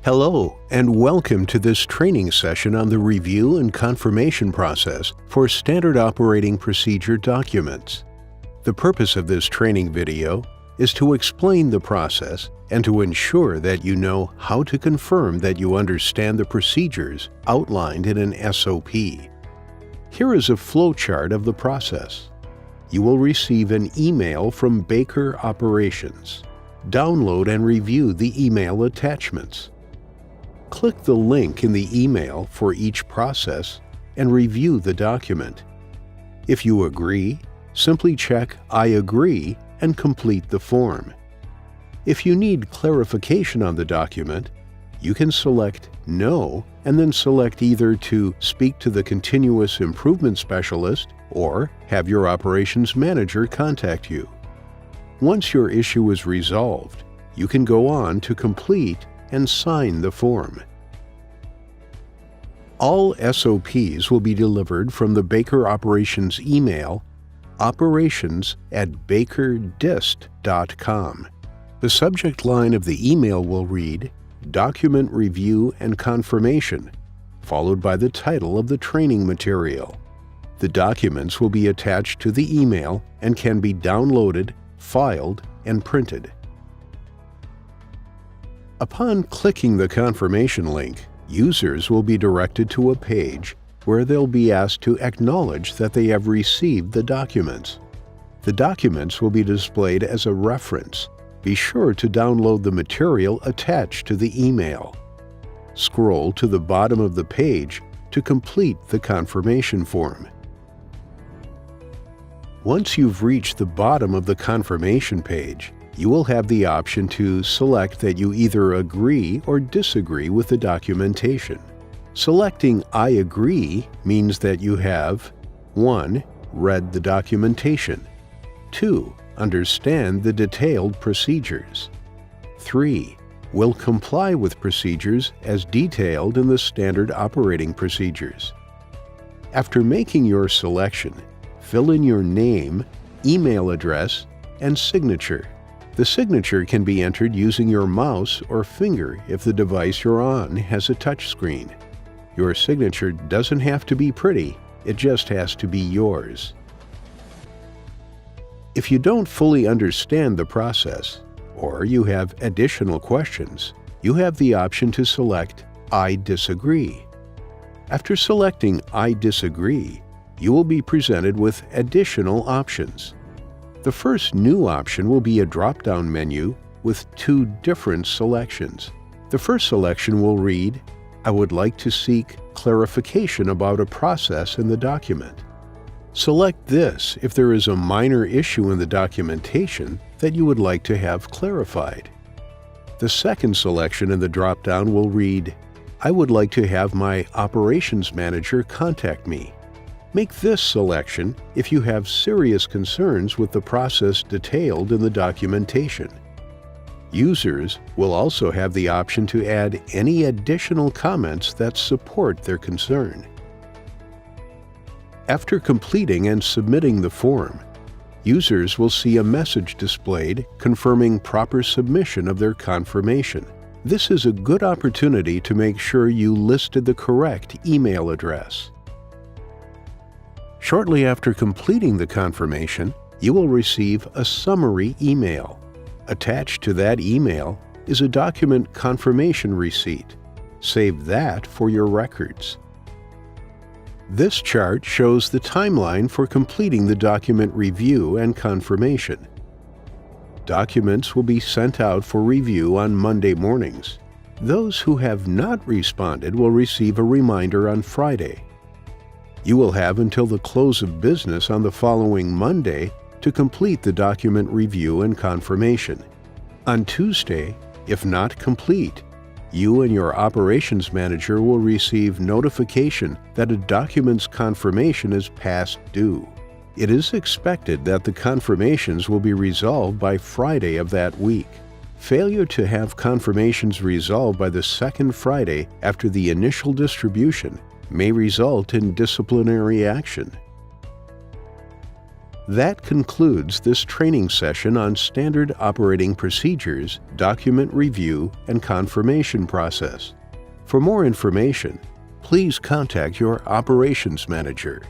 Hello, and welcome to this training session on the review and confirmation process for Standard Operating Procedure documents. The purpose of this training video is to explain the process and to ensure that you know how to confirm that you understand the procedures outlined in an SOP. Here is a flowchart of the process. You will receive an email from Baker Operations. Download and review the email attachments. Click the link in the email for each process and review the document. If you agree, simply check I agree and complete the form. If you need clarification on the document, you can select No and then select either to speak to the continuous improvement specialist or have your operations manager contact you. Once your issue is resolved, you can go on to complete and sign the form. All SOPs will be delivered from the Baker Operations email operations@bakerdist.com. The subject line of the email will read Document Review and Confirmation, followed by the title of the training material. The documents will be attached to the email and can be downloaded, filed, and printed. Upon clicking the confirmation link, users will be directed to a page where they'll be asked to acknowledge that they have received the documents. The documents will be displayed as a reference. Be sure to download the material attached to the email. Scroll to the bottom of the page to complete the confirmation form. Once you've reached the bottom of the confirmation page, you will have the option to select that you either agree or disagree with the documentation. Selecting I agree means that you have 1. Read the documentation, 2. Understand the detailed procedures, 3. Will comply with procedures as detailed in the Standard Operating Procedures. After making your selection, fill in your name, email address, and signature. The signature can be entered using your mouse or finger if the device you're on has a touchscreen. Your signature doesn't have to be pretty, it just has to be yours. If you don't fully understand the process, or you have additional questions, you have the option to select I disagree. After selecting I disagree, you will be presented with additional options. The first new option will be a drop-down menu with 2 different selections. The first selection will read, I would like to seek clarification about a process in the document. Select this if there is a minor issue in the documentation that you would like to have clarified. The second selection in the drop-down will read, I would like to have my operations manager contact me. Make this selection if you have serious concerns with the process detailed in the documentation. Users will also have the option to add any additional comments that support their concern. After completing and submitting the form, users will see a message displayed confirming proper submission of their confirmation. This is a good opportunity to make sure you listed the correct email address. Shortly after completing the confirmation, you will receive a summary email. Attached to that email is a document confirmation receipt. Save that for your records. This chart shows the timeline for completing the document review and confirmation. Documents will be sent out for review on Monday mornings. Those who have not responded will receive a reminder on Friday. You will have until the close of business on the following Monday to complete the document review and confirmation. On Tuesday, if not complete, you and your operations manager will receive notification that a document's confirmation is past due. It is expected that the confirmations will be resolved by Friday of that week. Failure to have confirmations resolved by the second Friday after the initial distribution may result in disciplinary action. That concludes this training session on Standard Operating Procedures, Document Review, and Confirmation Process. For more information, please contact your Operations Manager.